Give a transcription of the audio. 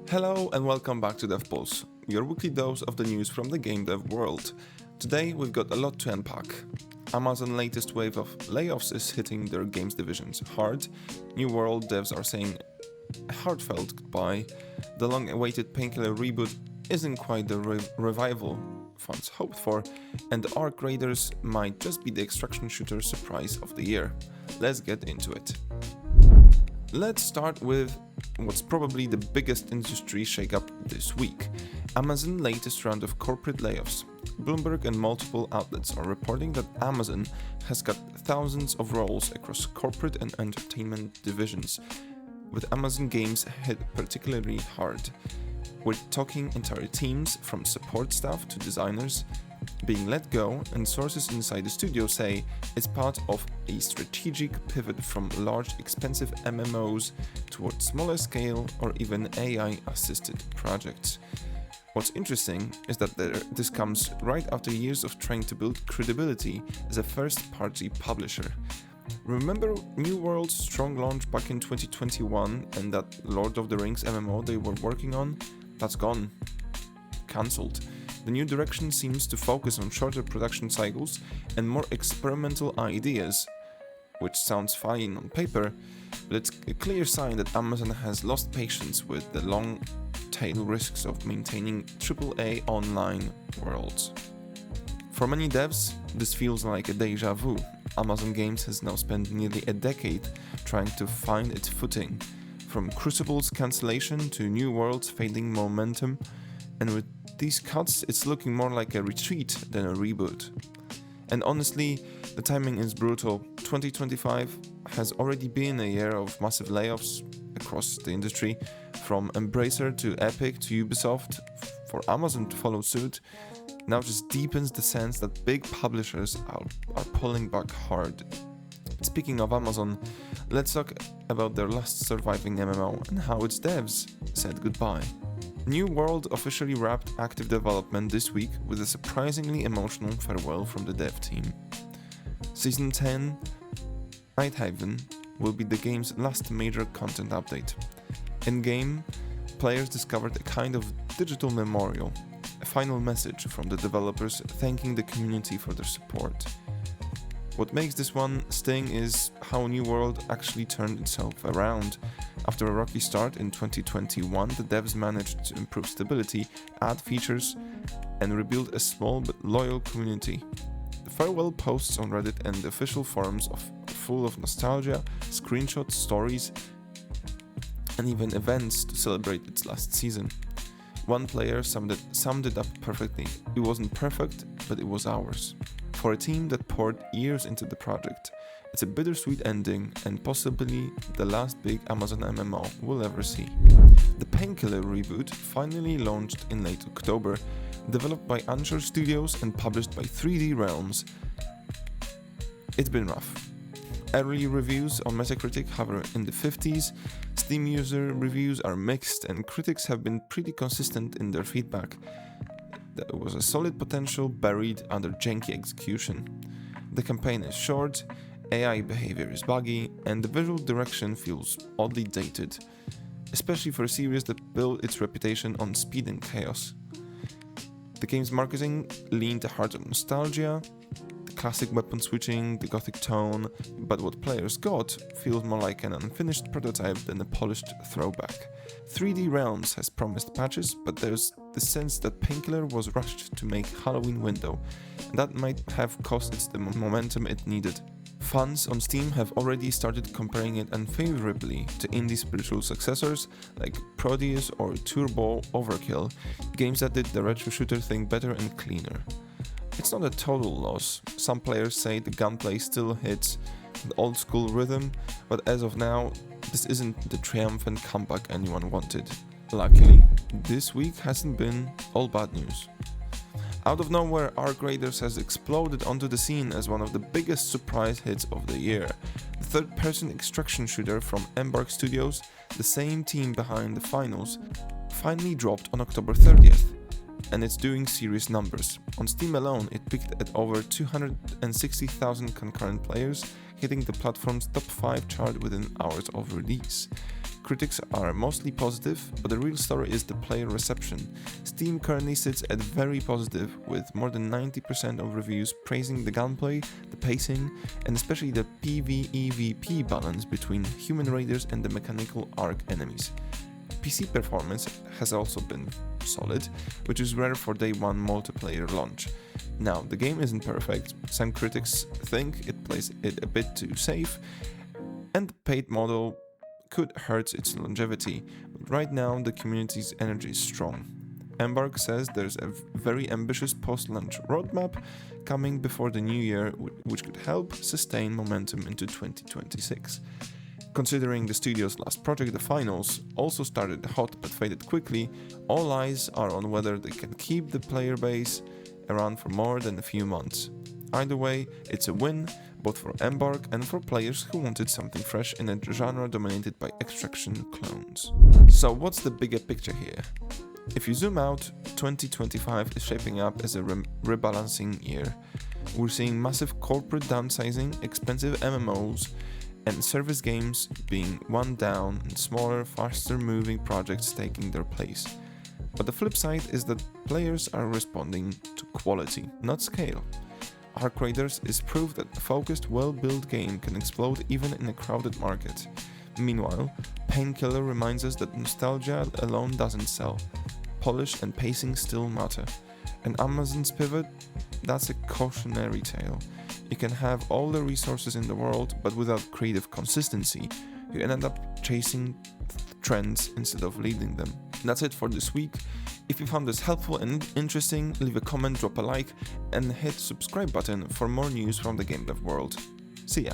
Hello and welcome back to DevPulse, your weekly dose of the news from the game dev world. Today we've got a lot to unpack. Amazon's latest wave of layoffs is hitting their games divisions hard. New World devs are saying a heartfelt goodbye. The long-awaited Painkiller reboot isn't quite the revival fans hoped for, and the Arc Raiders might just be the extraction shooter surprise of the year. Let's get into it. Let's start with what's probably the biggest industry shakeup this week: Amazon's latest round of corporate layoffs. Bloomberg and multiple outlets are reporting that Amazon has cut thousands of roles across corporate and entertainment divisions, with Amazon Games hit particularly hard. We're talking entire teams, from support staff to designers, being let go, and sources inside the studio say it's part of a strategic pivot from large, expensive MMOs towards smaller scale or even AI-assisted projects. What's interesting is that this comes right after years of trying to build credibility as a first-party publisher. Remember New World's strong launch back in 2021 and that Lord of the Rings MMO they were working on? That's gone. Cancelled. The new direction seems to focus on shorter production cycles and more experimental ideas, which sounds fine on paper, but it's a clear sign that Amazon has lost patience with the long tail risks of maintaining AAA online worlds. For many devs, this feels like a deja vu. Amazon Games has now spent nearly a decade trying to find its footing, from Crucible's cancellation to New World's fading momentum, and with these cuts, it's looking more like a retreat than a reboot. And honestly, the timing is brutal. 2025 has already been a year of massive layoffs across the industry, from Embracer to Epic to Ubisoft. For Amazon to follow suit now just deepens the sense that big publishers are pulling back hard. Speaking of Amazon, let's talk about their last surviving MMO and how its devs said goodbye. New World officially wrapped active development this week with a surprisingly emotional farewell from the dev team. Season 10, Nighthaven, will be the game's last major content update. In-game, players discovered a kind of digital memorial, a final message from the developers thanking the community for their support. What makes this one sting is how New World actually turned itself around. After a rocky start in 2021, the devs managed to improve stability, add features, and rebuild a small but loyal community. The farewell posts on Reddit and the official forums are full of nostalgia, screenshots, stories, and even events to celebrate its last season. One player summed it up perfectly: "It wasn't perfect, but it was ours." For a team that poured years into the project, it's a bittersweet ending and possibly the last big Amazon MMO we'll ever see. The Painkiller reboot finally launched in late October, developed by Anchor Studios and published by 3D Realms. It's been rough. Early reviews on Metacritic hover in the 50s, Steam user reviews are mixed, and critics have been pretty consistent in their feedback. There was a solid potential buried under janky execution. The campaign is short, AI behavior is buggy, and the visual direction feels oddly dated, especially for a series that built its reputation on speed and chaos. The game's marketing leaned hard on nostalgia, the classic weapon switching, the gothic tone, but what players got feels more like an unfinished prototype than a polished throwback. 3D Realms has promised patches, but there's the sense that Painkiller was rushed to make Halloween window, and that might have cost it the momentum it needed. Fans on Steam have already started comparing it unfavorably to indie spiritual successors like Prodeus or Turbo Overkill, games that did the retro shooter thing better and cleaner. It's not a total loss. Some players say the gunplay still hits the old school rhythm, but as of now, this isn't the triumphant comeback anyone wanted. Luckily, this week hasn't been all bad news. Out of nowhere, Arc Raiders has exploded onto the scene as one of the biggest surprise hits of the year. The third-person extraction shooter from Embark Studios, the same team behind the finals, finally dropped on October 30th. And it's doing serious numbers. On Steam alone, it peaked at over 260,000 concurrent players, hitting the platform's top 5 chart within hours of release. Critics are mostly positive, but the real story is the player reception. Steam currently sits at very positive, with more than 90% of reviews praising the gunplay, the pacing, and especially the PvEvP balance between human raiders and the mechanical arc enemies. PC performance has also been solid, which is rare for day one multiplayer launch. Now, the game isn't perfect, some critics think it plays it a bit too safe, and the paid model could hurt its longevity, but right now the community's energy is strong. Embark says there's a very ambitious post-launch roadmap coming before the new year, which could help sustain momentum into 2026. Considering the studio's last project, The Finals, also started hot but faded quickly, all eyes are on whether they can keep the player base around for more than a few months. Either way, it's a win, both for Embark and for players who wanted something fresh in a genre dominated by extraction clones. So what's the bigger picture here? If you zoom out, 2025 is shaping up as a rebalancing year. We're seeing massive corporate downsizing, expensive MMOs, and service games being wound down and smaller, faster-moving projects taking their place. But the flip side is that players are responding to quality, not scale. Arc Raiders is proof that a focused, well-built game can explode even in a crowded market. Meanwhile, Painkiller reminds us that nostalgia alone doesn't sell. Polish and pacing still matter. And Amazon's pivot, that's a cautionary tale. You can have all the resources in the world, but without creative consistency, you end up chasing trends instead of leading them. That's it for this week. If you found this helpful and interesting, leave a comment, drop a like, and hit subscribe button for more news from the game dev world. See ya!